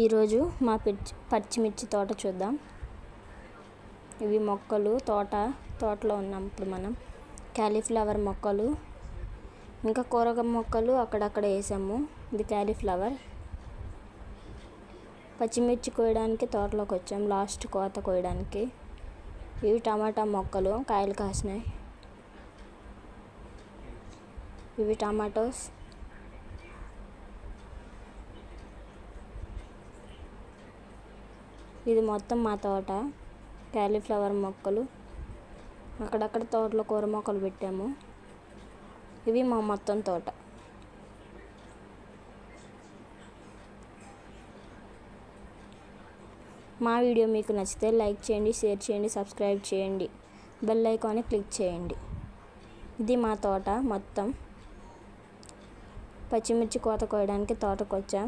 ఈరోజు మా పచ్చిమిర్చి తోట చూద్దాం. ఇవి మొక్కలు తోటలో ఉన్నాం. ఇప్పుడు మనం క్యాలీఫ్లవర్ మొక్కలు, ఇంకా కూరగాయ మొక్కలు అక్కడక్కడ వేసాము. ఇది క్యాలీఫ్లవర్. పచ్చిమిర్చి కోయడానికి తోటలోకి వచ్చాం, లాస్ట్ కోత కోయడానికి. ఇవి టమాటా మొక్కలు, కాయలు కాసినాయి. ఇవి టమాటోస్. ఇది మొత్తం మా తోట, క్యాలీఫ్లవర్ మొక్కలు. అక్కడక్కడ తోటలో కూర మొక్కలు పెట్టాము. ఇవి మా మొత్తం తోట. మా వీడియో మీకు నచ్చితే లైక్ చేయండి, షేర్ చేయండి, సబ్స్క్రైబ్ చేయండి, బెల్ ఐకాన్ని క్లిక్ చేయండి. ఇది మా తోట మొత్తం. పచ్చిమిర్చి కోత కోయడానికి తోటకు వచ్చాం.